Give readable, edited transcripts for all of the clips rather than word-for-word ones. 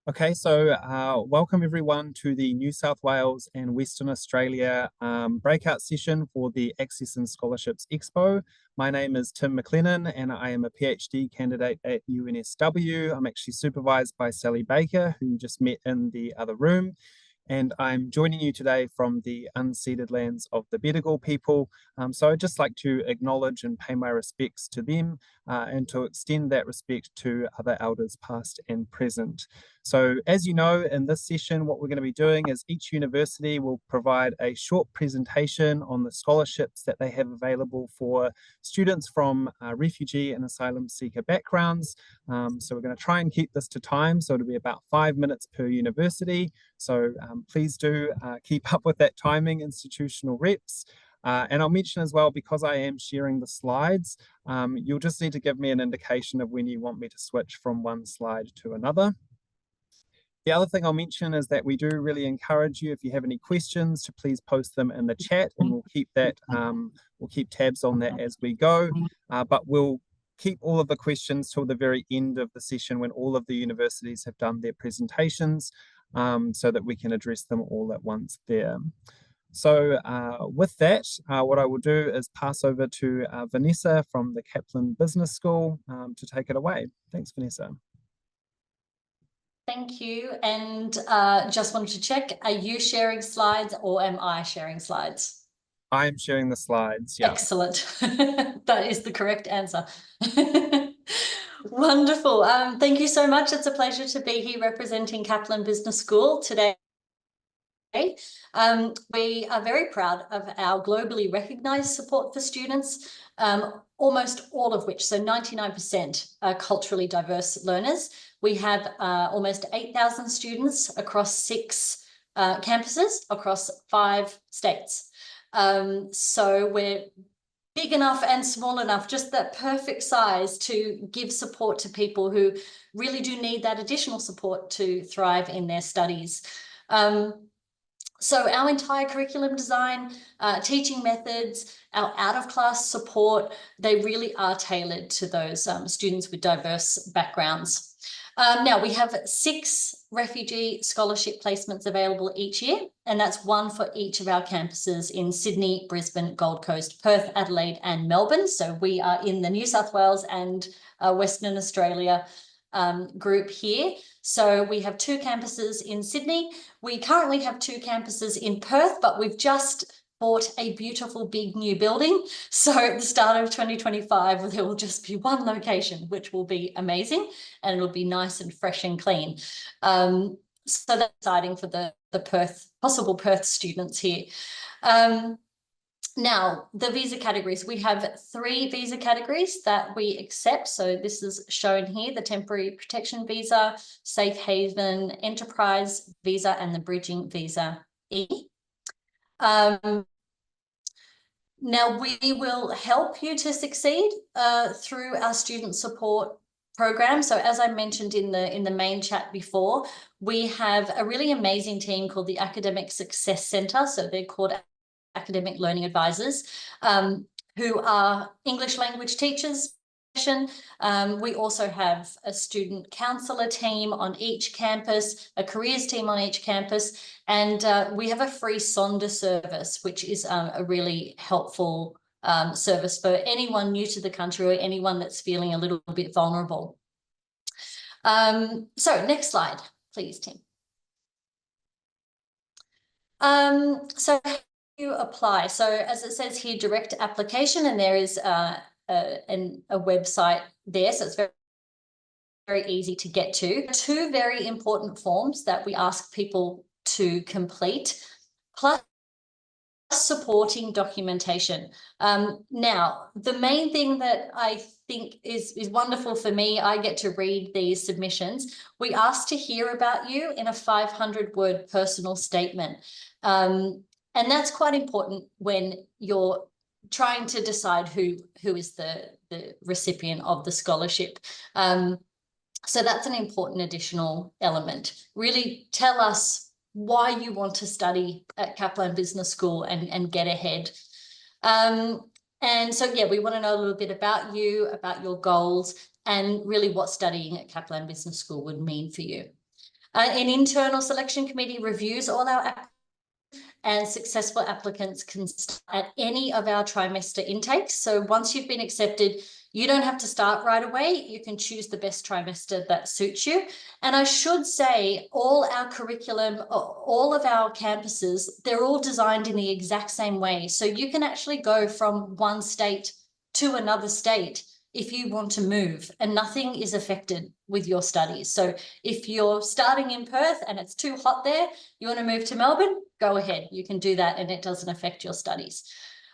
Okay, so welcome everyone to the New South Wales and Western Australia breakout session for the Access and Scholarships Expo. My name is Tim McLennan and I am a PhD candidate at UNSW. I'm actually supervised by Sally Baker, who you just met in the other room. And I'm joining you today from the unceded lands of the Bedegal people. So I'd just like to acknowledge and pay my respects to them and to extend that respect to other elders past and present. So as you know, in this session, what we're going to be doing is each university will provide a short presentation on the scholarships that they have available for students from refugee and asylum seeker backgrounds. So we're going to try and keep this to time. So it'll be about 5 minutes per university. So please do keep up with that timing, institutional reps. And I'll mention as well, because I am sharing the slides, you'll just need to give me an indication of when you want me to switch from one slide to another. The other thing I'll mention is that we do really encourage you, if you have any questions, to please post them in the chat, and we'll keep that, we'll keep tabs on that as we go. But we'll keep all of the questions till the very end of the session when all of the universities have done their presentations, so that we can address them all at once there. So with that, what I will do is pass over to Vanessa from the Kaplan Business School to take it away. Thanks, Vanessa. Thank you. And just wanted to check, are you sharing slides or am I sharing slides? I'm sharing the slides, yeah. Excellent. That is the correct answer. Wonderful. Thank you so much. It's a pleasure to be here representing Kaplan Business School today. We are very proud of our globally recognised support for students, almost all of which, so 99%, are culturally diverse learners. We have almost 8,000 students across 6 campuses across 5 states. So we're big enough and small enough, just that perfect size to give support to people who really do need that additional support to thrive in their studies. So our entire curriculum design, teaching methods, our out-of-class support, they really are tailored to those students with diverse backgrounds. Now, we have 6 refugee scholarship placements available each year, and that's 1 for each of our campuses in Sydney, Brisbane, Gold Coast, Perth, Adelaide, and Melbourne. So we are in the New South Wales and Western Australia group here. So we have 2 campuses in Sydney. We currently have 2 campuses in Perth, but we've just bought a beautiful big new building. So at the start of 2025, there will just be 1 location, which will be amazing, and it'll be nice and fresh and clean. So that's exciting for the possible Perth students here. Now, the visa categories, we have 3 visa categories that we accept. So this is shown here, the temporary protection visa, safe haven, enterprise visa, and the bridging visa E. Now, we will help you to succeed through our student support program. So as I mentioned in the main chat before, we have a really amazing team called the Academic Success Centre. So they're called Academic Learning Advisors, who are English language teachers. We also have a student counsellor team on each campus, a careers team on each campus, and we have a free Sonder service, which is a really helpful service for anyone new to the country or anyone that's feeling a little bit vulnerable. So next slide, please, Tim. So you apply. So as it says here, direct application, and there is a website there, so it's very, very easy to get to. 2 very important forms that we ask people to complete, plus supporting documentation. Now, the main thing that I think is wonderful for me, I get to read these submissions. We ask to hear about you in a 500-word personal statement. And that's quite important when you're trying to decide who is the recipient of the scholarship. So that's an important additional element. Really tell us why you want to study at Kaplan Business School and get ahead. And so, yeah, we want to know a little bit about you, about your goals, and really what studying at Kaplan Business School would mean for you. An internal selection committee reviews all our applicants, and successful applicants can start at any of our trimester intakes. So once you've been accepted, you don't have to start right away. You can choose the best trimester that suits you. And I should say, all our curriculum, all of our campuses, they're all designed in the exact same way. So you can actually go from one state to another state if you want to move, and nothing is affected with your studies. So if you're starting in Perth and it's too hot there, you want to move to Melbourne, go ahead. You can do that and it doesn't affect your studies.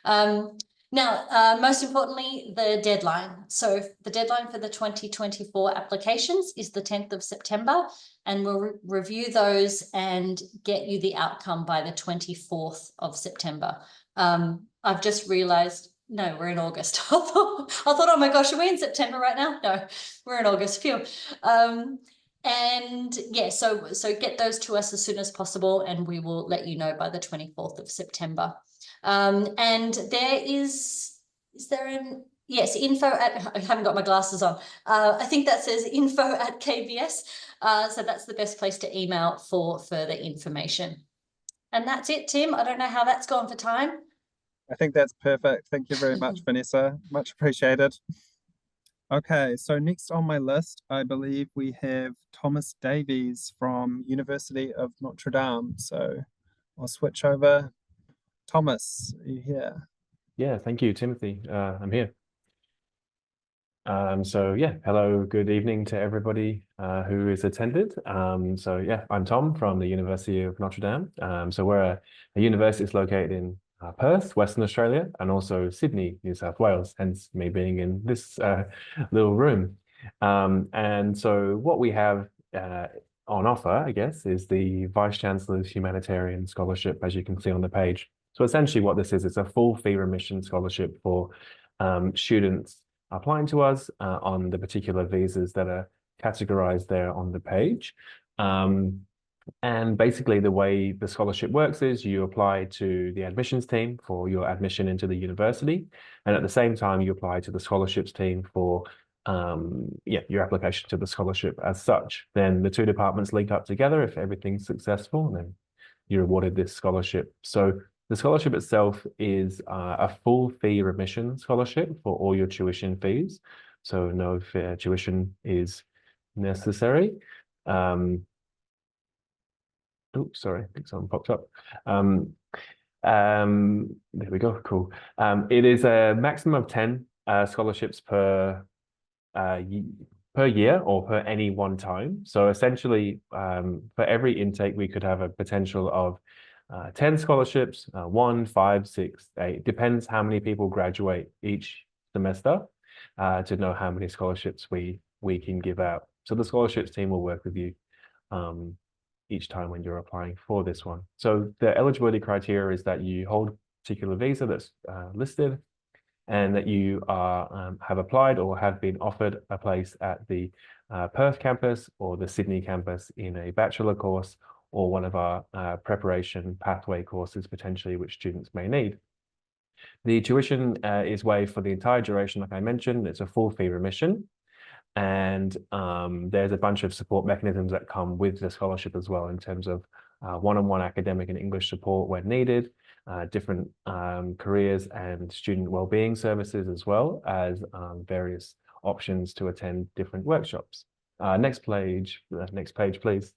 Now, most importantly, the deadline. So the deadline for the 2024 applications is the 10th of September, and we'll review those and get you the outcome by the 24th of September. I've just realized, no, we're in August. I thought, oh my gosh, are we in September right now? No, we're in August. Phew. And yeah, so get those to us as soon as possible, and we will let you know by the 24th of September. And there is there an, yes, info at, I haven't got my glasses on. I think that says info@KBS. So that's the best place to email for further information. And that's it, Tim. I don't know how that's gone for time. I think that's perfect. Thank you very much, Vanessa. Much appreciated. Okay, so next on my list, I believe we have Thomas Davies from University of Notre Dame. So I'll switch over. Thomas, are you here? Yeah, thank you, Timothy. I'm here. So yeah, hello, good evening to everybody who is attended. So yeah, I'm Tom from the University of Notre Dame. So we're a university that's located in Perth, Western Australia, and also Sydney, New South Wales, hence me being in this little room. And so what we have on offer, I guess, is the Vice Chancellor's Humanitarian Scholarship, as you can see on the page. So essentially what this is, it's a full fee remission scholarship for students applying to us on the particular visas that are categorized there on the page. And basically the way the scholarship works is you apply to the admissions team for your admission into the university. And at the same time, you apply to the scholarships team for your application to the scholarship as such. Then the two departments link up together if everything's successful, and then you're awarded this scholarship. So the scholarship itself is a full fee remission scholarship for all your tuition fees. So no tuition is necessary. Oops, sorry, I think something popped up. There we go, cool. It is a maximum of 10 scholarships per year or per any one time. So essentially, for every intake, we could have a potential of 10 scholarships, 1, 5, 6, 8, depends how many people graduate each semester to know how many scholarships we can give out. So the scholarships team will work with you each time when you're applying for this one. So the eligibility criteria is that you hold a particular visa that's listed, and that you are have applied or have been offered a place at the Perth campus or the Sydney campus in a bachelor course or one of our preparation pathway courses potentially, which students may need. The tuition is waived for the entire duration, like I mentioned. It's a full fee remission. And there's a bunch of support mechanisms that come with the scholarship as well, in terms of one-on-one academic and English support when needed, different careers and student wellbeing services, as well as various options to attend different workshops. Next page, please.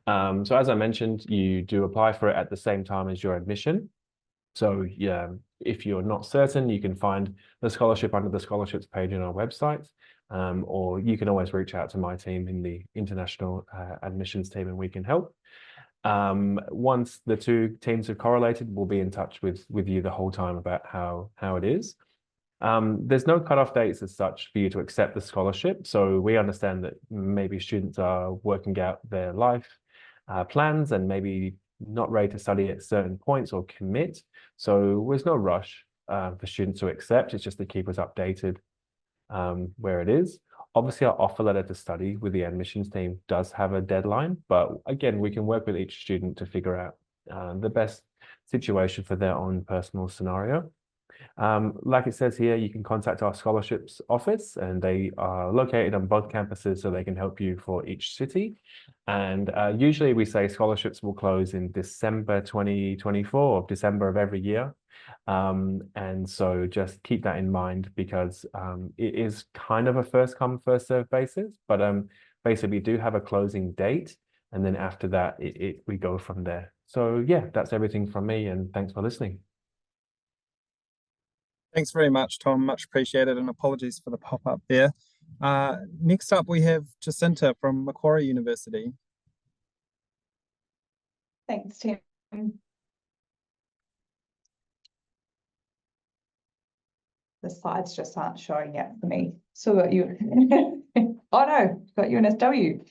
So as I mentioned, you do apply for it at the same time as your admission. So yeah, if you're not certain, you can find the scholarship under the scholarships page on our website, or you can always reach out to my team in the international admissions team and we can help. Once the two teams have correlated, we'll be in touch with you the whole time about how it is. There's no cutoff dates as such for you to accept the scholarship. So we understand that maybe students are working out their life plans and maybe not ready to study at certain points or commit. So there's no rush for students to accept. It's just to keep us updated where it is. Obviously, our offer letter to study with the admissions team does have a deadline, but again, we can work with each student to figure out the best situation for their own personal scenario. Like it says here, you can contact our scholarships office, and they are located on both campuses, so they can help you for each city. And usually we say scholarships will close in December 2024, or December of every year. And so just keep that in mind, because it is kind of a first come, first served basis, but basically we do have a closing date, and then after that we go from there. So yeah, that's everything from me, and thanks for listening. Thanks very much, Tom. Much appreciated, and apologies for the pop-up there. Next up, we have Jacinta from Macquarie University. Thanks, Tim. The slides just aren't showing yet for me. So got you. Oh no, got UNSW.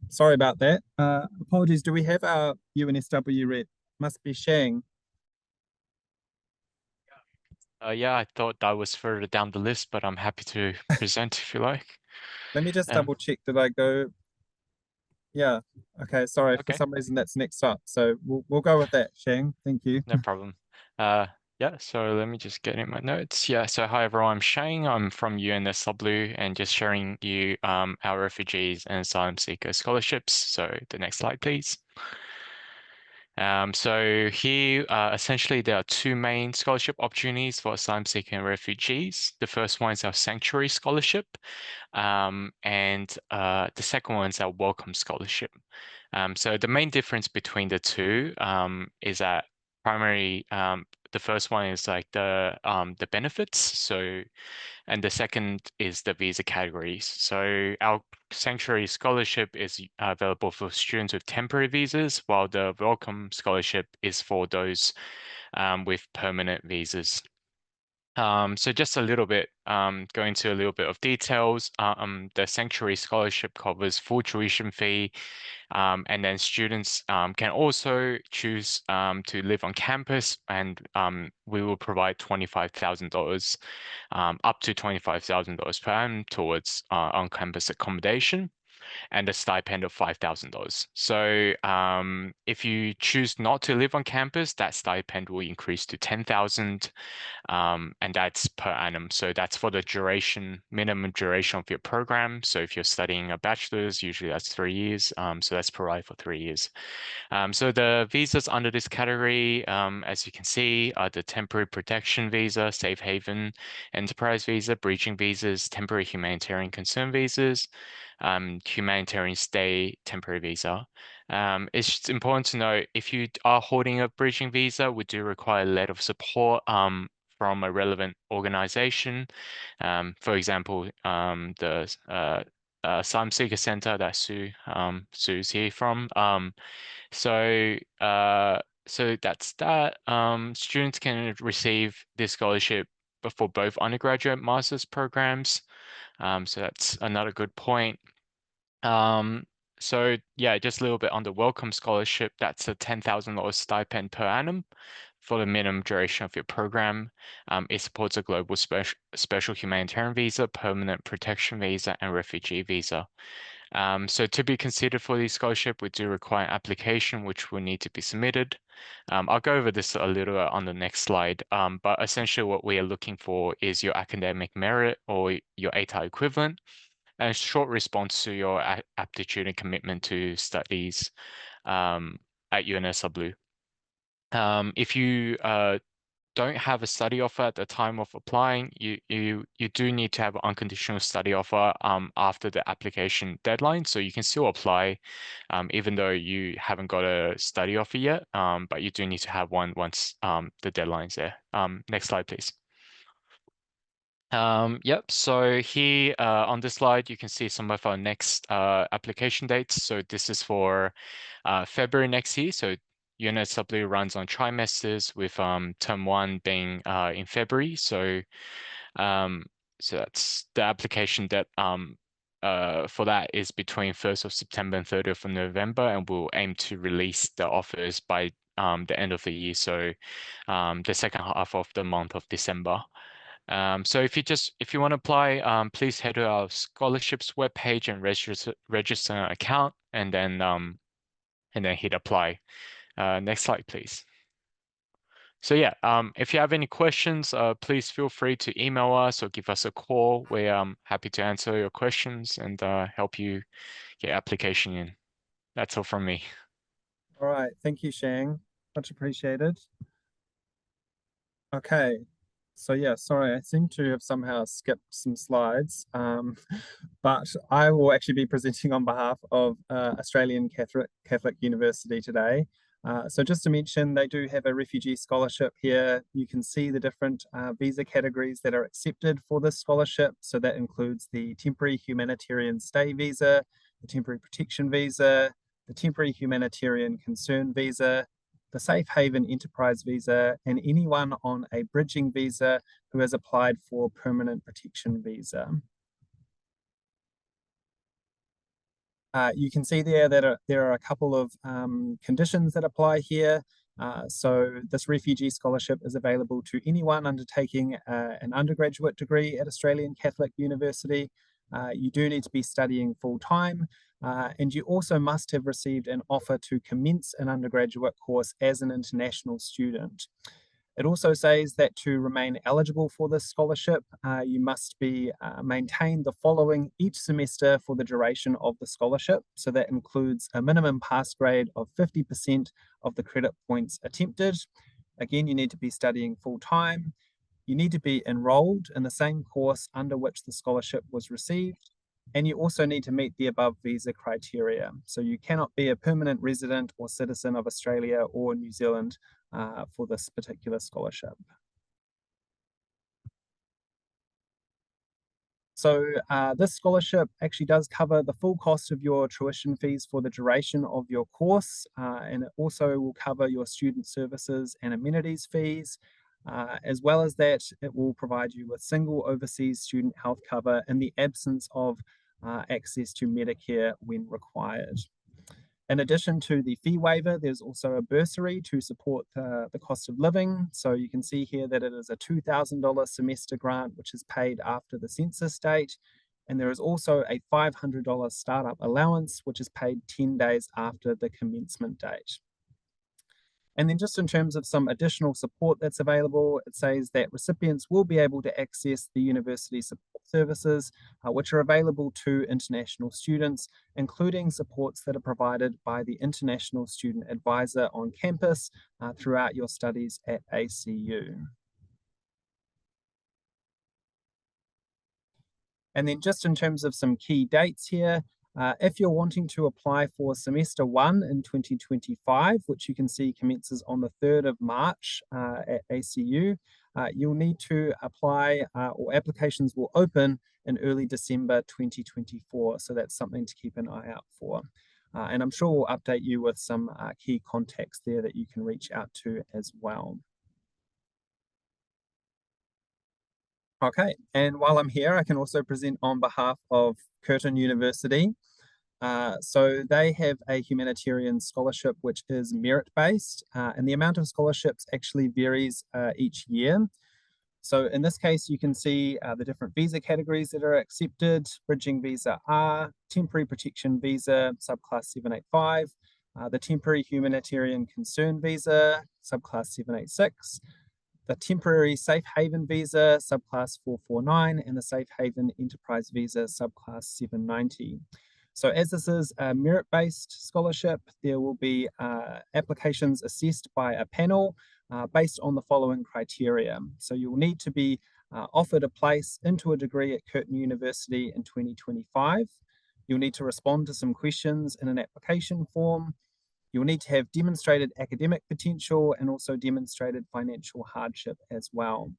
Sorry about that. Apologies. Do we have our UNSW rep? Must be Shang. Yeah, I thought that was further down the list, but I'm happy to present if you like. Let me just double check. Did I go? Yeah. Okay. Sorry. Okay. For some reason that's next up. So we'll go with that, Shang. Thank you. No problem. Yeah, so let me just get in my notes. Yeah, so hi everyone, I'm Shane. I'm from UNSW and just sharing you our refugees and asylum seeker scholarships. So the next slide, please. So here, essentially, there are two main scholarship opportunities for asylum seeker and refugees. The first one is our Sanctuary Scholarship, and the second one is our Welcome Scholarship. So the main difference between the two is that the first one is like the benefits. So, and the second is the visa categories. So our Sanctuary Scholarship is available for students with temporary visas, while the Welcome Scholarship is for those with permanent visas. So just a little bit, go into a little bit of details. The Sanctuary Scholarship covers full tuition fee, and then students can also choose to live on campus, and we will provide $25,000, up to $25,000 per annum towards on-campus accommodation, and a stipend of $5,000. So if you choose not to live on campus, that stipend will increase to $10,000, and that's per annum. So that's for the minimum duration of your program. So if you're studying a bachelor's, usually that's 3 years. So that's provided for 3 years. So the visas under this category, as you can see, are the temporary protection visa, safe haven, enterprise visa, breaching visas, temporary humanitarian concern visas, humanitarian stay temporary visa. It's just important to note, if you are holding a breaching visa, we do require a letter of support from a relevant organization. For example, the Asylum Seeker Center that Sue's here from. So that's that. Students can receive this scholarship for both undergraduate master's programs. So that's another good point. So yeah, just a little bit on the Welcome Scholarship. That's a $10,000 stipend per annum for the minimum duration of your program. It supports a global special humanitarian visa, permanent protection visa, and refugee visa. So to be considered for the scholarship, we do require an application, which will need to be submitted. I'll go over this a little on the next slide, but essentially what we are looking for is your academic merit or your ATAR equivalent, and a short response to your aptitude and commitment to studies at UNSW. If you don't have a study offer at the time of applying, you do need to have an unconditional study offer after the application deadline. So you can still apply even though you haven't got a study offer yet, but you do need to have one once the deadline's there. Next slide, please. Yep, so here on this slide, you can see some of our next application dates. So this is for February next year. So UNSW runs on trimesters, with term 1 being in February. So that's the application that for that is between 1st of September and 30th of November, and we'll aim to release the offers by the end of the year. So the second half of the month of December. So if you want to apply, please head to our scholarships webpage and register an account, and then and then hit apply. Next slide, please. So yeah, if you have any questions, please feel free to email us or give us a call. We're happy to answer your questions and help you get application in. That's all from me. All right, thank you, Shang. Much appreciated. Okay, so yeah, sorry, I seem to have somehow skipped some slides, but I will actually be presenting on behalf of Australian Catholic University today. So just to mention, they do have a refugee scholarship here. You can see the different visa categories that are accepted for this scholarship. So that includes the temporary humanitarian stay visa, the temporary protection visa, the temporary humanitarian concern visa, the Safe Haven Enterprise visa, and anyone on a bridging visa who has applied for permanent protection visa. You can see there that there are a couple of conditions that apply here. So this refugee scholarship is available to anyone undertaking an undergraduate degree at Australian Catholic University. You do need to be studying full-time, and you also must have received an offer to commence an undergraduate course as an international student. It also says that to remain eligible for this scholarship, you must be maintain the following each semester for the duration of the scholarship. So that includes a minimum pass grade of 50% of the credit points attempted. Again, you need to be studying full-time. You need to be enrolled in the same course under which the scholarship was received. And you also need to meet the above visa criteria. So you cannot be a permanent resident or citizen of Australia or New Zealand for this particular scholarship. So this scholarship actually does cover the full cost of your tuition fees for the duration of your course, and it also will cover your student services and amenities fees. As well as that, it will provide you with single overseas student health cover in the absence of access to Medicare when required. In addition to the fee waiver, there's also a bursary to support the cost of living. So you can see here that it is a $2,000 semester grant, which is paid after the census date. And there is also a $500 startup allowance, which is paid 10 days after the commencement date. And then just in terms of some additional support that's available, it says that recipients will be able to access the university support services, which are available to international students, including supports that are provided by the International Student Advisor on campus throughout your studies at ACU. And then just in terms of some key dates here, if you're wanting to apply for semester 1 in 2025, which you can see commences on the 3rd of March at ACU, you'll need to apply or applications will open in early December 2024. So that's something to keep an eye out for. And I'm sure we'll update you with some key contacts there that you can reach out to as well. Okay, and while I'm here, I can also present on behalf of Curtin University. So they have a humanitarian scholarship which is merit-based, and the amount of scholarships actually varies each year. So in this case, you can see the different visa categories that are accepted: bridging visa R, temporary protection visa, subclass 785, the temporary humanitarian concern visa, subclass 786, the temporary safe haven visa, subclass 449, and the safe haven enterprise visa, subclass 790. So as this is a merit-based scholarship, there will be applications assessed by a panel based on the following criteria. So you'll need to be offered a place into a degree at Curtin University in 2025. You'll need to respond to some questions in an application form. You'll need to have demonstrated academic potential and also demonstrated financial hardship as well.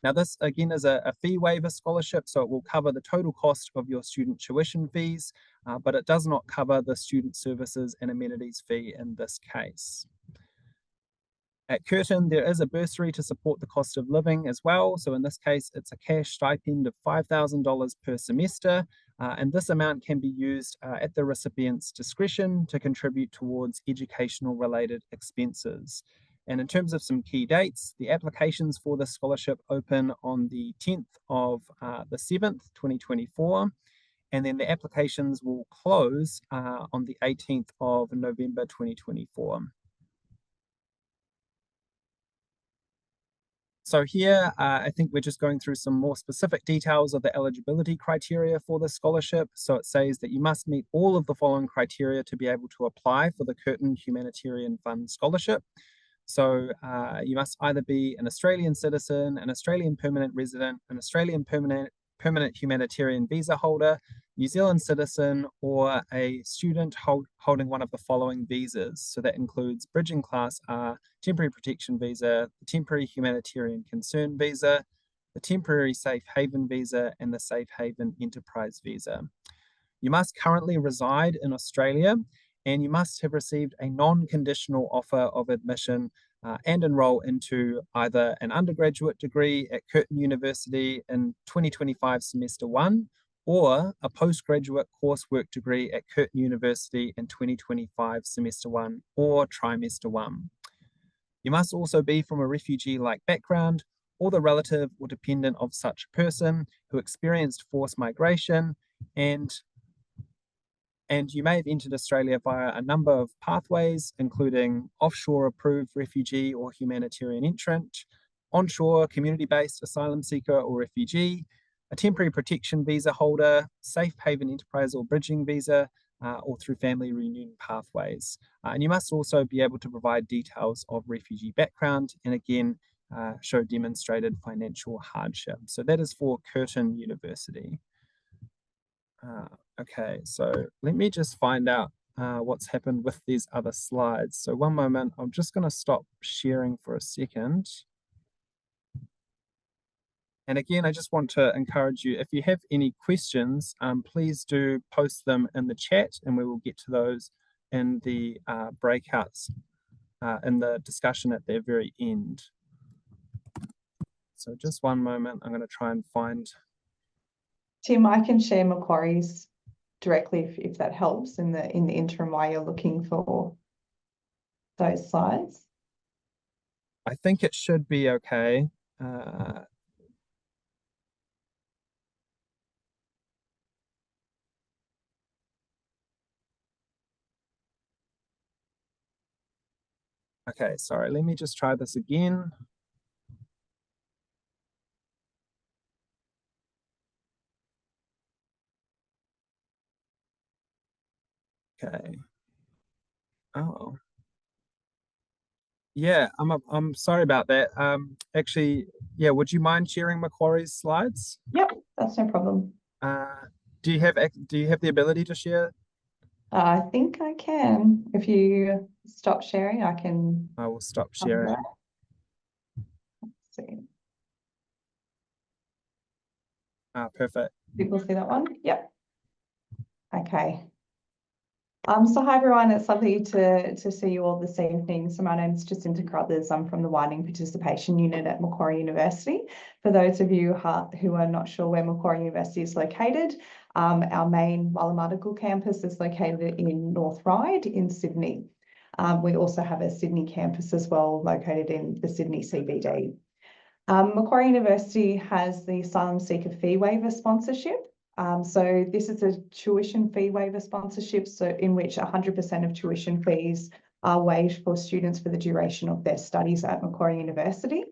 Now this again is a fee waiver scholarship, so it will cover the total cost of your student tuition fees, but it does not cover the student services and amenities fee in this case. At Curtin, there is a bursary to support the cost of living as well. So in this case, it's a cash stipend of $5,000 per semester, and this amount can be used at the recipient's discretion to contribute towards educational related expenses. And in terms of some key dates, the applications for the scholarship open on the 10th of the 7th, 2024. And then the applications will close on the 18th of November 2024. So here, I think we're just going through some more specific details of the eligibility criteria for the scholarship. So it says that you must meet all of the following criteria to be able to apply for the Curtin Humanitarian Fund Scholarship. So you must either be an Australian citizen, an Australian permanent resident, an Australian permanent humanitarian visa holder, New Zealand citizen, or a student holding one of the following visas. So that includes Bridging Class R, Temporary Protection Visa, the Temporary Humanitarian Concern Visa, the Temporary Safe Haven Visa, and the Safe Haven Enterprise Visa. You must currently reside in Australia, and you must have received a non-conditional offer of admission and enroll into either an undergraduate degree at Curtin University in 2025 semester 1, or a postgraduate coursework degree at Curtin University in 2025 semester 1 or trimester 1. You must also be from a refugee-like background or the relative or dependent of such a person who experienced forced migration, and you may have entered Australia via a number of pathways, including offshore approved refugee or humanitarian entrant, onshore community-based asylum seeker or refugee, a temporary protection visa holder, safe haven enterprise or bridging visa, or through family reunion pathways. And you must also be able to provide details of refugee background and again, show demonstrated financial hardship. So that is for Curtin University. Okay, so let me just find out what's happened with these other slides. So one moment, I'm just going to stop sharing for a second. And again, I just want to encourage you, if you have any questions, please do post them in the chat and we will get to those in the breakouts in the discussion at the very end. So just one moment, I'm going to try and find. Tim, I can share Macquarie's directly if that helps in the interim while you're looking for those slides. I think it should be okay. Okay, sorry, let me just try this again. Okay. Oh. Yeah, I'm sorry about that. Actually, yeah, would you mind sharing Macquarie's slides? Yep, that's no problem. Do you have the ability to share? I think I can. If you stop sharing, I can. I will stop sharing. Let's see. Perfect. People see that one? Yep. Okay. So hi everyone, it's lovely to see you all this evening. So my name is Jacinta Carruthers. I'm from the Widening Participation Unit at Macquarie University. For those of you who are not sure where Macquarie University is located, our main Wallamadigal campus is located in North Ryde in Sydney. We also have a Sydney campus as well, located in the Sydney CBD. Macquarie University has the Asylum Seeker Fee Waiver sponsorship. So this is a tuition fee waiver sponsorship, so in which 100% of tuition fees are waived for students for the duration of their studies at Macquarie University.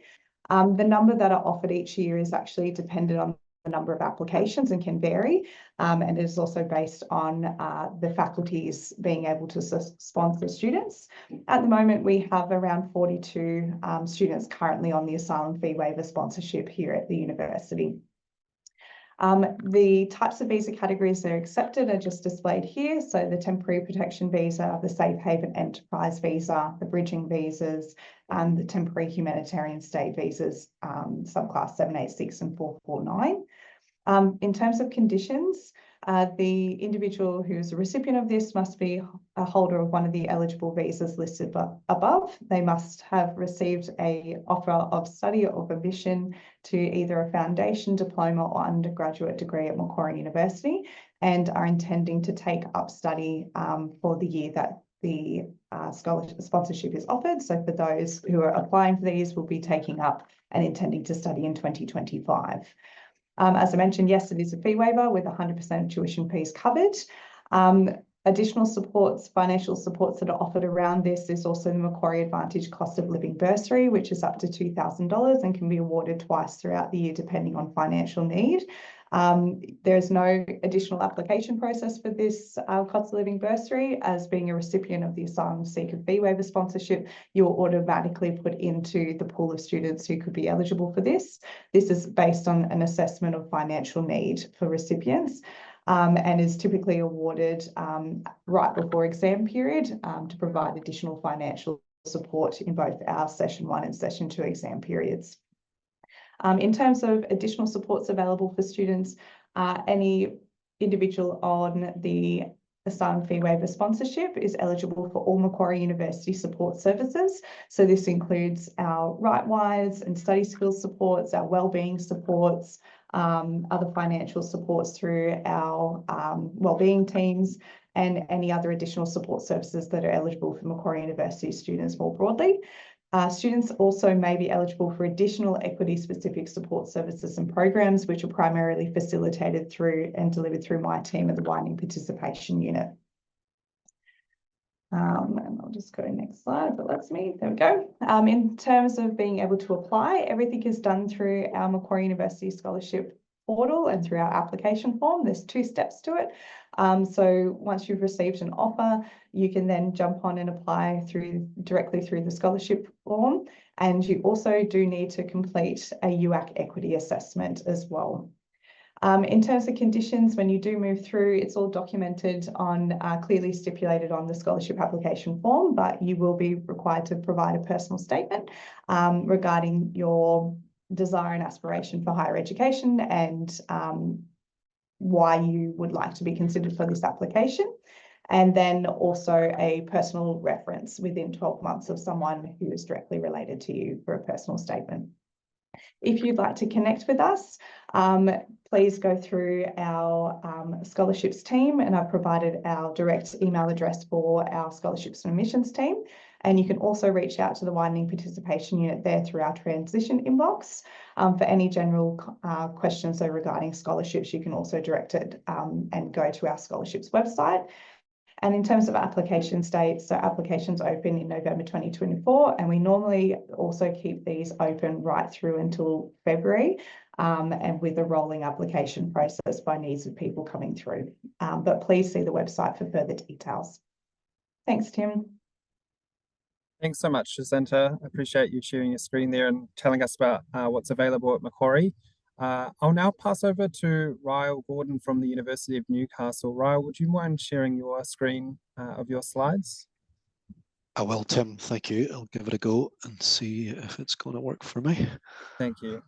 The number that are offered each year is actually dependent on the number of applications and can vary, and it is also based on the faculties being able to sponsor students. At the moment, we have around 42 students currently on the asylum fee waiver sponsorship here at the university. The types of visa categories that are accepted are just displayed here. So the temporary protection visa, the safe haven enterprise visa, the bridging visas, and the temporary humanitarian stay visas, subclass 786 and 449. In terms of conditions, the individual who is a recipient of this must be a holder of one of the eligible visas listed above. They must have received an offer of study or of admission to either a foundation diploma or undergraduate degree at Macquarie University and are intending to take up study for the year that the scholarship sponsorship is offered. So for those who are applying for these, will be taking up and intending to study in 2025. As I mentioned, yes, it is a fee waiver with 100% tuition fees covered. Additional supports, financial supports that are offered around this is also the Macquarie Advantage Cost of Living Bursary, which is up to $2,000 and can be awarded twice throughout the year, depending on financial need. There's no additional application process for this cost of living bursary. As being a recipient of the asylum seeker fee waiver sponsorship, you're automatically put into the pool of students who could be eligible for this. This is based on an assessment of financial need for recipients. And is typically awarded right before exam period to provide additional financial support in both our session 1 and session 2 exam periods. In terms of additional supports available for students, any individual on the asylum fee waiver sponsorship is eligible for all Macquarie University support services. So this includes our RightWise and study skills supports, our wellbeing supports, other financial supports through our wellbeing teams, and any other additional support services that are eligible for Macquarie University students more broadly. Students also may be eligible for additional equity-specific support services and programs, which are primarily facilitated through and delivered through my team at the Widening Participation Unit. And I'll just go next slide, but that's me. There we go. In terms of being able to apply, everything is done through our Macquarie University Scholarship portal and through our application form. There's 2 steps to it. So once you've received an offer, you can then jump on and apply directly through the scholarship form. And you also do need to complete a UAC equity assessment as well. In terms of conditions, when you do move through, it's all documented on clearly stipulated on the scholarship application form, but you will be required to provide a personal statement regarding your desire and aspiration for higher education and why you would like to be considered for this application. And then also a personal reference within 12 months of someone who is directly related to you for a personal statement. If you'd like to connect with us, please go through our scholarships team, and I've provided our direct email address for our scholarships and admissions team. And you can also reach out to the Widening Participation Unit there through our transition inbox. For any general questions regarding scholarships, you can also direct it and go to our scholarships website. And in terms of application dates, so applications open in November 2024, and we normally also keep these open right through until February, and with a rolling application process by needs of people coming through. But please see the website for further details. Thanks, Tim. Thanks so much, Jacinta. I appreciate you sharing your screen there and telling us about what's available at Macquarie. I'll now pass over to Ryle Gordon from the University of Newcastle. Ryle, would you mind sharing your screen of your slides? I will, Tim. Thank you. I'll give it a go and see if it's going to work for me. Thank you.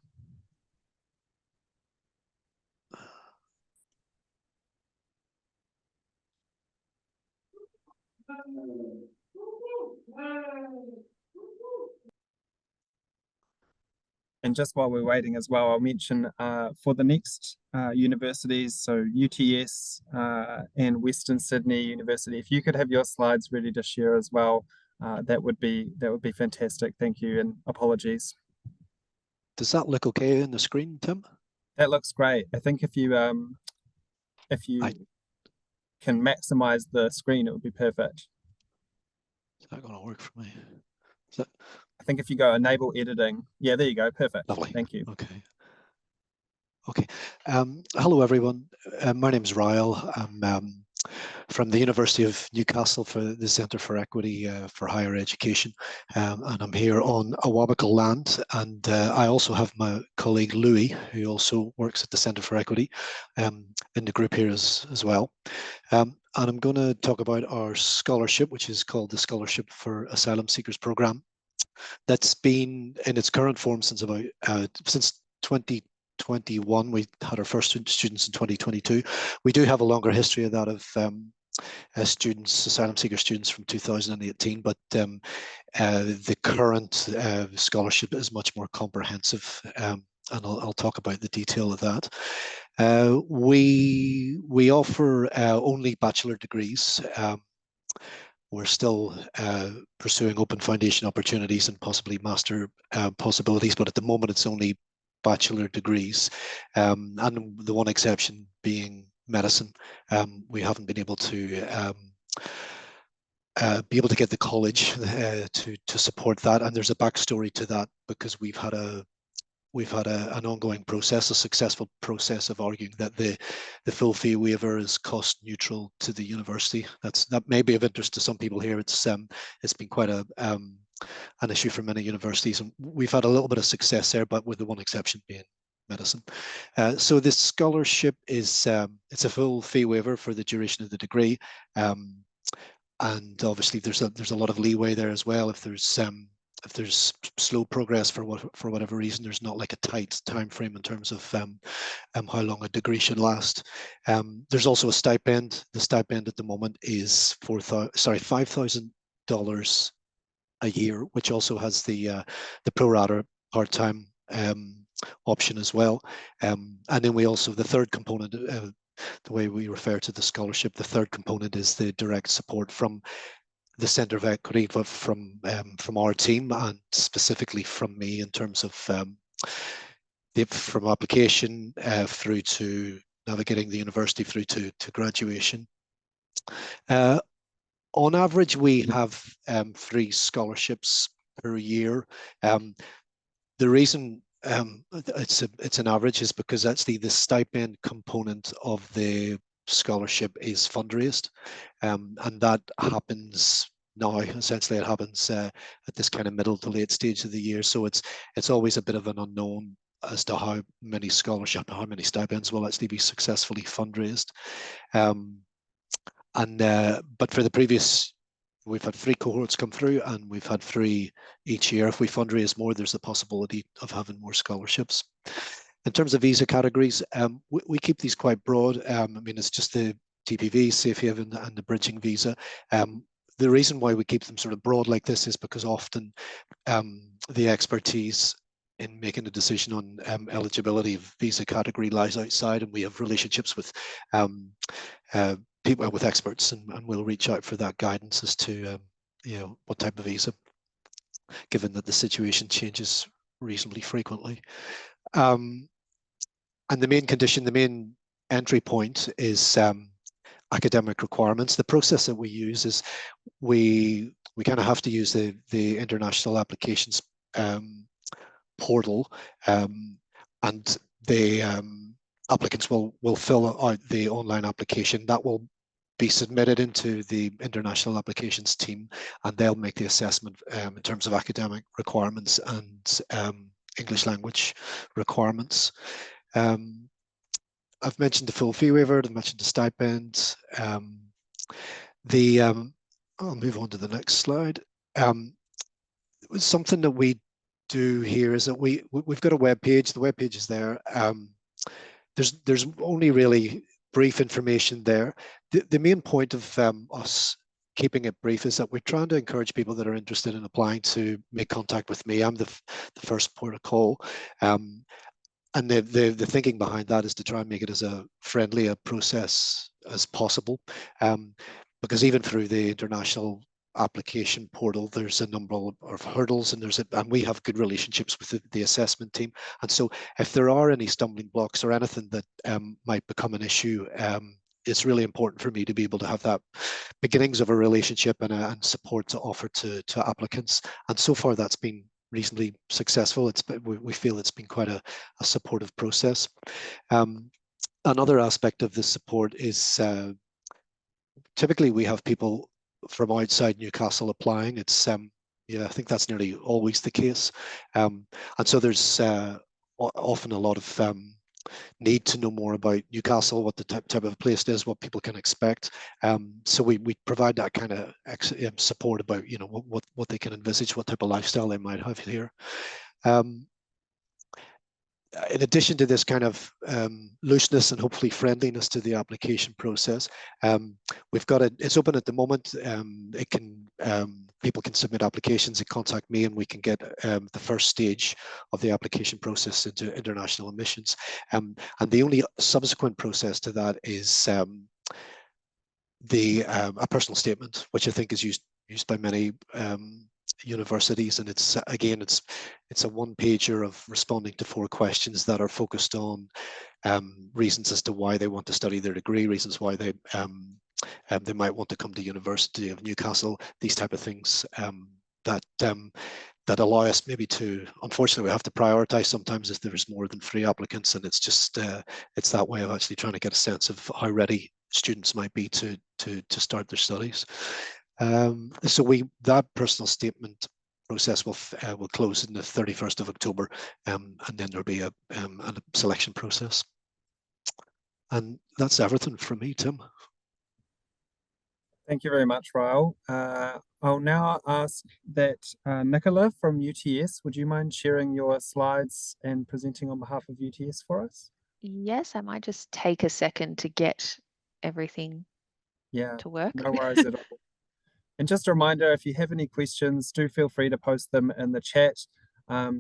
And just while we're waiting as well, I'll mention for the next universities, so UTS and Western Sydney University, if you could have your slides ready to share as well, that would be fantastic. Thank you, and apologies. Does that look okay on the screen, Tim? That looks great. I think if you can maximize the screen, it would be perfect. Is that going to work for me? I think if you go enable editing, yeah, there you go, perfect. Lovely. Thank you. Okay. Hello, everyone. My name is Ryle. I'm from the University of Newcastle for the Centre for Equity for Higher Education, and I'm here on Awabakal land. And I also have my colleague Louis, who also works at the Centre for Equity, in the group here as well. And I'm going to talk about our scholarship, which is called the Scholarship for Asylum Seekers Programme. That's been in its current form since 2021. We had our first students in 2022. We do have a longer history of that of asylum seeker students from 2018, but the current scholarship is much more comprehensive, and I'll talk about the detail of that. We offer only bachelor degrees. We're still pursuing open foundation opportunities and possibly master possibilities, but at the moment it's only bachelor degrees, and the one exception being medicine. We haven't been able to get the college to support that, and there's a backstory to that because we've had an ongoing process, a successful process of arguing that the full fee waiver is cost neutral to the university. That may be of interest to some people here. It's been quite an issue for many universities, and we've had a little bit of success there, but with the one exception being medicine. So this scholarship is it's a full fee waiver for the duration of the degree, and obviously there's a lot of leeway there as well. If there's slow progress for whatever reason, there's not like a tight time frame in terms of how long a degree should last. There's also a stipend. The stipend at the moment is $5,000 a year, which also has the pro rata part-time option as well. And then we also, the third component, the way we refer to the scholarship, the third component is the direct support from the Centre of Equity, but from our team, and specifically from me in terms of from application through to navigating the university through to graduation. On average, we have 3 scholarships per year. The reason it's an average is because actually the stipend component of the scholarship is fundraised, and that happens now. Essentially, it happens at this kind of middle to late stage of the year, so it's always a bit of an unknown as to how many stipends will actually be successfully fundraised. But for the previous, we've had 3 cohorts come through, and we've had 3 each year. If we fundraise more, there's the possibility of having more scholarships. In terms of visa categories, we keep these quite broad. I mean, it's just the TPV, Safe Haven, and the bridging visa. The reason why we keep them sort of broad like this is because often the expertise in making a decision on eligibility of visa category lies outside, and we have relationships with people, with experts, and we'll reach out for that guidance as to what type of visa, given that the situation changes reasonably frequently. And the main condition, the main entry point is academic requirements. The process that we use is we kind of have to use the international applications portal, and the applicants will fill out the online application that will be submitted into the international applications team, and they'll make the assessment in terms of academic requirements and English language requirements. I've mentioned the full fee waiver, I've mentioned the stipend. I'll move on to the next slide. Something that we do here is that we've got a web page. The web page is there. There's only really brief information there. The main point of us keeping it brief is that we're trying to encourage people that are interested in applying to make contact with me. I'm the first port of call. And the thinking behind that is to try and make it as a friendly a process as possible, because even through the international application portal, there's a number of hurdles, and we have good relationships with the assessment team. And so, if there are any stumbling blocks or anything that might become an issue, it's really important for me to be able to have that beginnings of a relationship and support to offer to applicants. And so far, that's been reasonably successful. We feel it's been quite a supportive process. Another aspect of this support is typically we have people from outside Newcastle applying. It's I think that's nearly always the case, and so there's often a lot of need to know more about Newcastle, what the type of place it is, what people can expect. So we provide that kind of support about what they can envisage, what type of lifestyle they might have here. In addition to this kind of looseness and hopefully friendliness to the application process, we've got it's open at the moment. People can submit applications and contact me, and we can get the first stage of the application process into international admissions. And the only subsequent process to that is a personal statement, which I think is used by many universities, and it's again it's a one-pager of responding to 4 questions that are focused on reasons as to why they want to study their degree, reasons why they might want to come to University of Newcastle, these type of things that allow us maybe to, unfortunately, we have to prioritize sometimes if there's more than 3 applicants, and it's just it's that way of actually trying to get a sense of how ready students might be to start their studies. So that personal statement process will close on the 31st of October, and then there'll be a selection process. And that's everything from me, Tim. Thank you very much, Rael. I'll now ask that Nicola from UTS, would you mind sharing your slides and presenting on behalf of UTS for us? Yes, I might just take a second to get everything to work. No worries at all. And just a reminder, if you have any questions, do feel free to post them in the chat.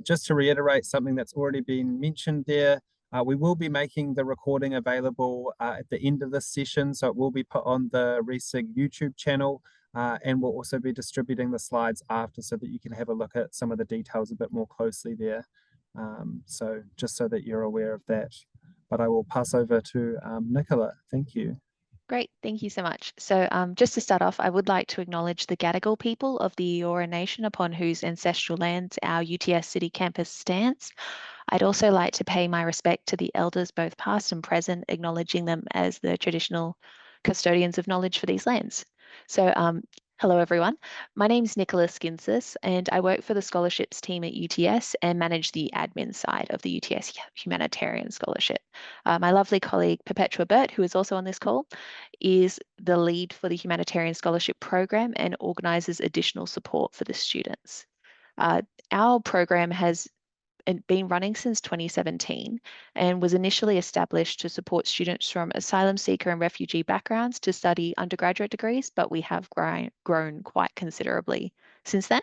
Just to reiterate something that's already been mentioned there, we will be making the recording available at the end of this session, so it will be put on the ReSig YouTube channel, and we'll also be distributing the slides after so that you can have a look at some of the details a bit more closely there. So just so that you're aware of that. But I will pass over to Nicola. Thank you. Great, thank you so much. So just to start off, I would like to acknowledge the Gadigal people of the Eora Nation upon whose ancestral lands our UTS City campus stands. I'd also like to pay my respect to the elders, both past and present, acknowledging them as the traditional custodians of knowledge for these lands. So hello everyone, my name is Nicola Skinsis and I work for the scholarships team at UTS and manage the admin side of the UTS Humanitarian Scholarship. My lovely colleague Perpetua Burt, who is also on this call, is the lead for the Humanitarian Scholarship Program and organises additional support for the students. Our program has been running since 2017 and was initially established to support students from asylum seeker and refugee backgrounds to study undergraduate degrees, but we have grown quite considerably since then.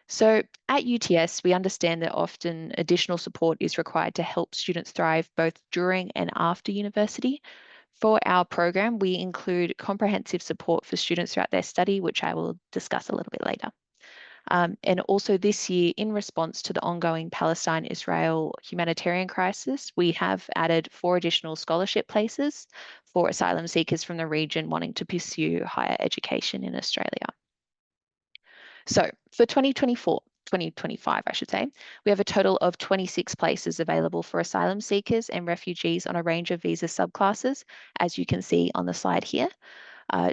So at UTS, we understand that often additional support is required to help students thrive both during and after university. For our program, we include comprehensive support for students throughout their study, which I will discuss a little bit later. And also this year, in response to the ongoing Palestine-Israel humanitarian crisis, we have added 4 additional scholarship places for asylum seekers from the region wanting to pursue higher education in Australia. So for 2025, I should say, we have a total of 26 places available for asylum seekers and refugees on a range of visa subclasses, as you can see on the slide here.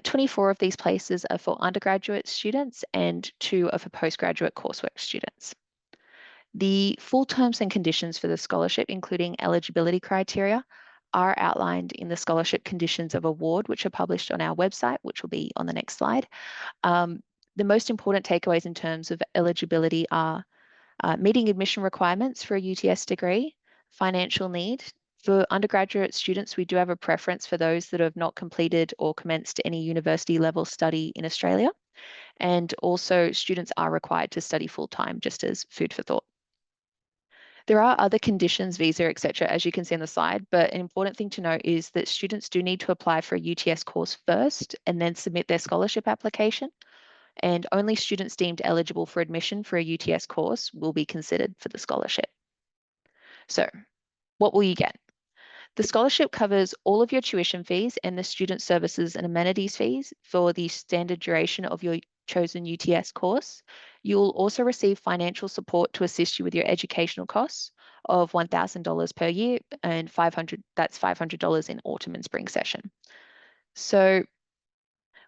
24 of these places are for undergraduate students and 2 are for postgraduate coursework students. The full terms and conditions for the scholarship, including eligibility criteria, are outlined in the scholarship conditions of award, which are published on our website, which will be on the next slide. The most important takeaways in terms of eligibility are meeting admission requirements for a UTS degree, financial need. For undergraduate students, we do have a preference for those that have not completed or commenced any university level study in Australia. And also students are required to study full-time, just as food for thought. There are other conditions, visa, etc., as you can see on the slide, but an important thing to note is that students do need to apply for a UTS course first and then submit their scholarship application. And only students deemed eligible for admission for a UTS course will be considered for the scholarship. So what will you get? The scholarship covers all of your tuition fees and the student services and amenities fees for the standard duration of your chosen UTS course. You'll also receive financial support to assist you with your educational costs of $1,000 per year and that's $500 in autumn and spring session. So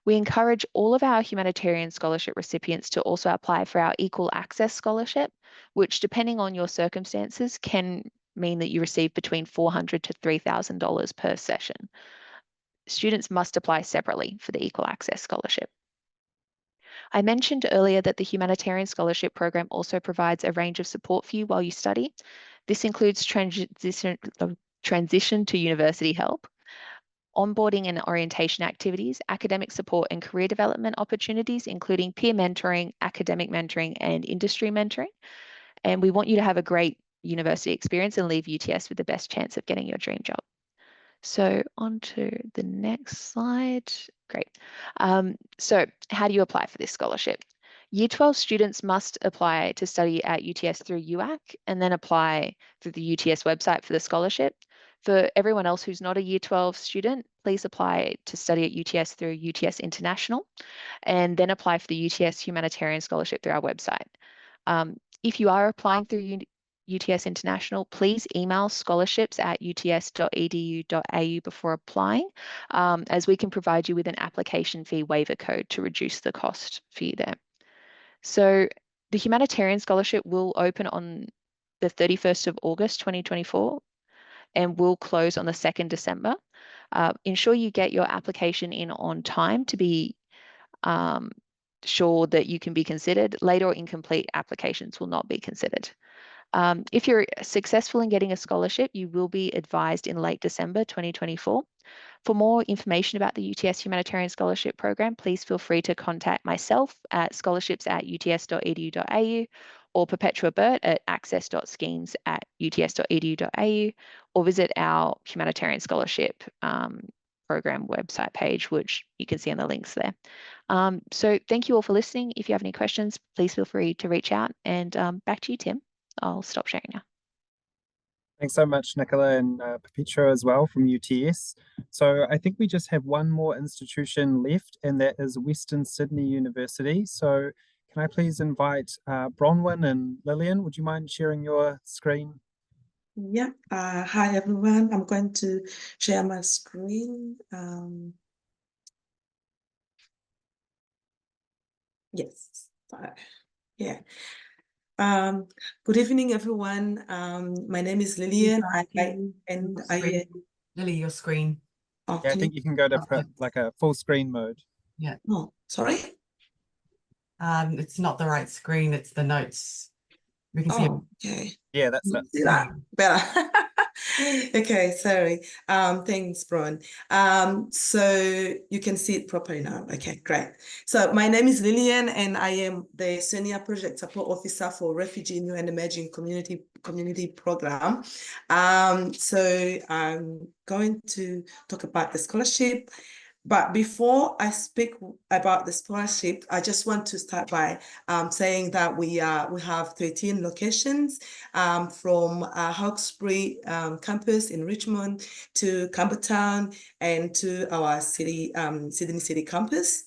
we encourage all of our humanitarian scholarship recipients to also apply for our Equal Access Scholarship, which depending on your circumstances can mean that you receive between $400 to $3,000 per session. Students must apply separately for the Equal Access Scholarship. I mentioned earlier that the Humanitarian Scholarship Program also provides a range of support for you while you study. This includes transition to university help, onboarding and orientation activities, academic support and career development opportunities, including peer mentoring, academic mentoring, and industry mentoring. And we want you to have a great university experience and leave UTS with the best chance of getting your dream job. So on to the next slide. Great. So how do you apply for this scholarship? Year 12 students must apply to study at UTS through UAC and then apply through the UTS website for the scholarship. For everyone else who's not a Year 12 student, please apply to study at UTS through UTS International and then apply for the UTS Humanitarian Scholarship through our website. If you are applying through UTS International, please email scholarships@uts.edu.au before applying, as we can provide you with an application fee waiver code to reduce the cost for you there. So the Humanitarian Scholarship will open on the 31st of August 2024 and will close on the 2nd December. Ensure you get your application in on time to be sure that you can be considered. Late or incomplete applications will not be considered. If you're successful in getting a scholarship, you will be advised in late December 2024. For more information about the UTS Humanitarian Scholarship Program, please feel free to contact myself at scholarships@uts.edu.au or Perpetua Burt at access.schemes@uts.edu.au, or visit our Humanitarian Scholarship Program website page, which you can see on the links there. So thank you all for listening. If you have any questions, please feel free to reach out, and back to you, Tim. I'll stop sharing now. Thanks so much, Nicola and Perpetua as well from UTS. So I think we just have one more institution left, and that is Western Sydney University. So can I please invite Bronwyn and Lillian? Would you mind sharing your screen? Yeah. Hi, everyone. I'm going to share my screen. Yes. Yeah. Good evening, everyone. My name is Lillian. Lily, your screen. Oh, Yeah, I think you can go to like a full screen mode. Yeah. Oh, sorry. It's not the right screen. It's the notes. We can see it. Okay. Yeah, that's it. See that better. Okay, sorry. Thanks, Bron. So you can see it properly now. Okay, great. So my name is Lillian, and I am the Senior Project Support Officer for Refugee, New and Emerging Community Program. So I'm going to talk about the scholarship. But before I speak about the scholarship, I just want to start by saying that we have 13 locations, from Hawkesbury campus in Richmond to Campbelltown and to our Sydney City campus.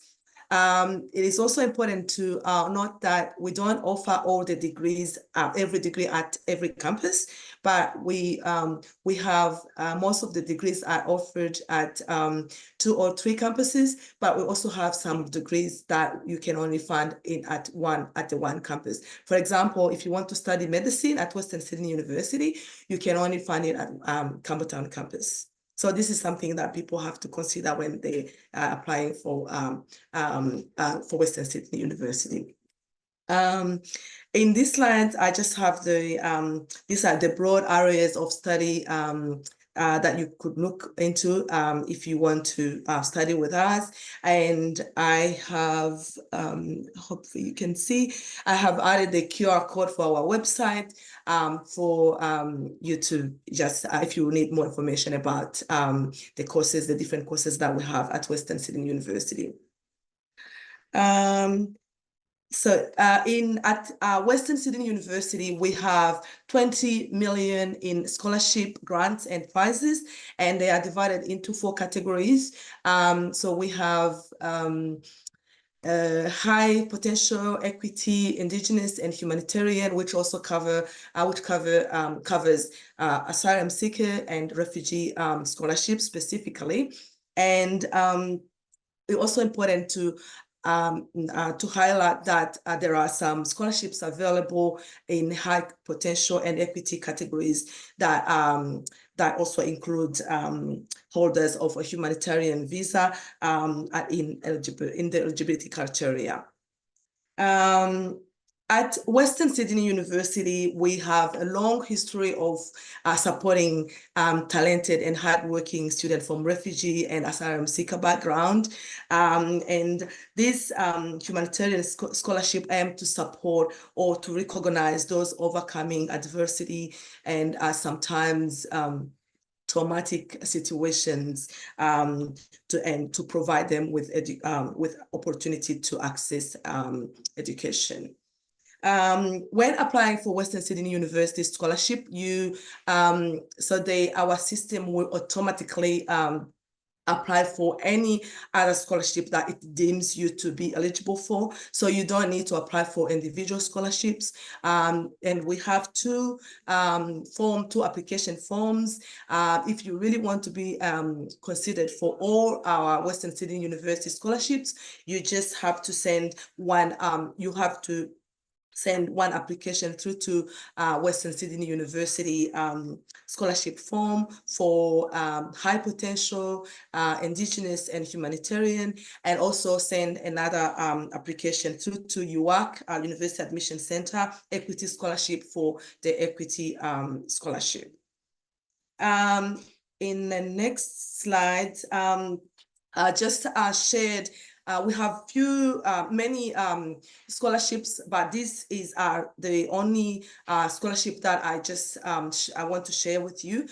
It is also important to note that we don't offer all the degrees, every degree at every campus, but we have most of the degrees are offered at 2 or 3 campuses, but we also have some degrees that you can only find at the one campus. For example, if you want to study medicine at Western Sydney University, you can only find it at Campbelltown campus. So this is something that people have to consider when they are applying for Western Sydney University. In this slide, I just have these are the broad areas of study that you could look into if you want to study with us. And I have, hopefully you can see, I have added the QR code for our website for you to just, if you need more information about the courses, the different courses that we have at Western Sydney University. So at Western Sydney University, we have 20 million in scholarship grants and prizes, and they are divided into 4 categories. So we have high potential, equity, Indigenous, and humanitarian, which also covers asylum seeker and refugee scholarships specifically. And it's also important to highlight that there are some scholarships available in high potential and equity categories that also include holders of a humanitarian visa in the eligibility criteria. At Western Sydney University, we have a long history of supporting talented and hardworking students from refugee and asylum seeker background. And this humanitarian scholarship aims to support or to recognize those overcoming adversity and sometimes traumatic situations to provide them with opportunity to access education. When applying for Western Sydney University scholarship, our system will automatically apply for any other scholarship that it deems you to be eligible for. So you don't need to apply for individual scholarships. And we have two application forms. If you really want to be considered for all our Western Sydney University scholarships, you just have to send one, send one application through to Western Sydney University scholarship form for high potential, Indigenous and humanitarian, and also send another application through to UAC, University Admission Center, equity scholarship for the equity scholarship. In the next slide, I just shared we have many scholarships, but this is the only scholarship that I want to share with you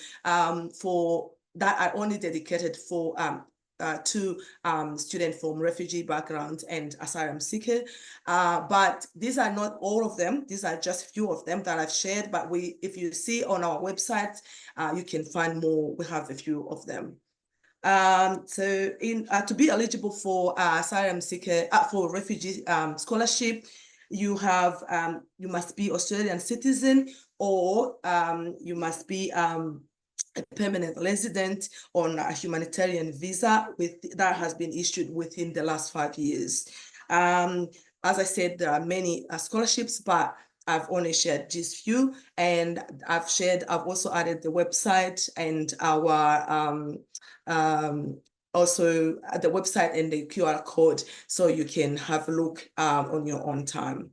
for that I only dedicated for to students from refugee backgrounds and asylum seeker. But these are not all of them. These are just few of them that I've shared. But if you see on our website, you can find more. We have a few of them. To be eligible for asylum seeker for refugee scholarship, you must be Australian citizen, or you must be a permanent resident on a humanitarian visa that has been issued within the last 5 years. As I said, there are many scholarships, but I've only shared just few, and I've also added the website and our also at the website and the QR code, so you can have a look on your own time.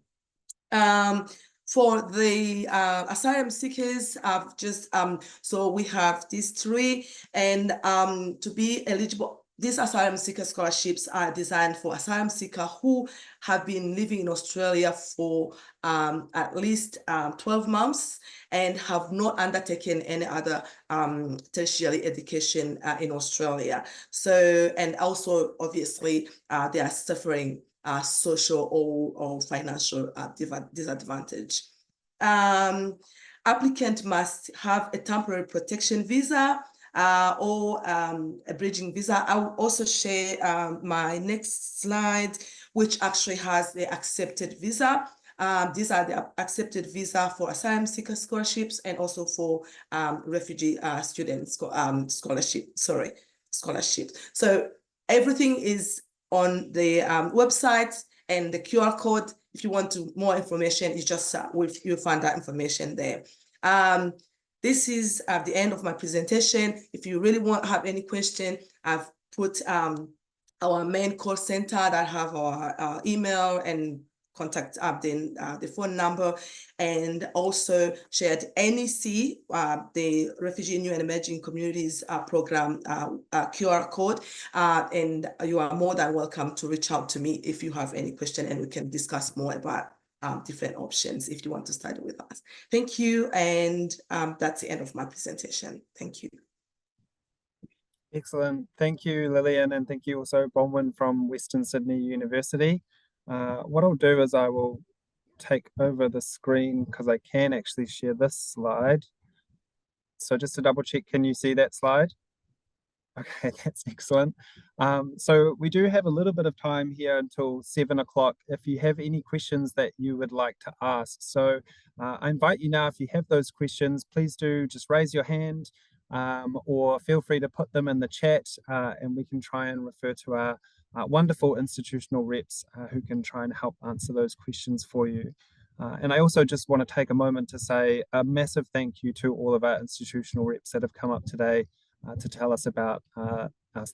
For the asylum seekers, I've just so we have these three, and to be eligible, these asylum seeker scholarships are designed for asylum seekers who have been living in Australia for at least 12 months and have not undertaken any other tertiary education in Australia. So, and also obviously they are suffering social or financial disadvantage. Applicant must have a temporary protection visa or a bridging visa. I will also share my next slide, which actually has the accepted visa. These are the accepted visa for asylum seeker scholarships and also for refugee students scholarship. So everything is on the website, and the QR code. If you want more information, it's just you'll find that information there. This is at the end of my presentation. If you really have any question, I've put our main call center that have our email and contact the phone number, and also shared NEC, the Refugee New and Emerging Communities Program QR code, and you are more than welcome to reach out to me if you have any question, and we can discuss more about different options if you want to study with us. Thank you, and that's the end of my presentation. Thank you. Excellent. Thank you, Lillian, and thank you also, Bronwyn from Western Sydney University. What I'll do is I will take over the screen because I can actually share this slide. So just to double check, can you see that slide? Okay, that's excellent. So we do have a little bit of time here until 7 o'clock if you have any questions that you would like to ask. So I invite you now, if you have those questions, please do just raise your hand or feel free to put them in the chat, and we can try and refer to our wonderful institutional reps who can try and help answer those questions for you. And I also just want to take a moment to say a massive thank you to all of our institutional reps that have come up today to tell us about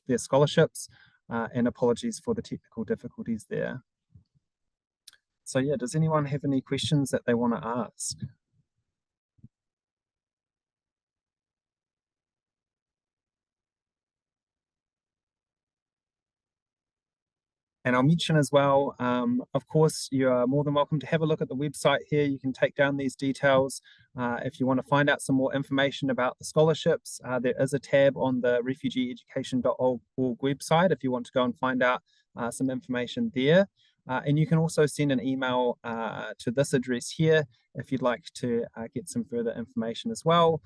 their scholarships, and apologies for the technical difficulties there. So yeah, does anyone have any questions that they want to ask? And I'll mention as well, of course, you are more than welcome to have a look at the website here. You can take down these details. If you want to find out some more information about the scholarships, there is a tab on the refugeeeducation.org website if you want to go and find out some information there. And you can also send an email to this address here if you'd like to get some further information as well,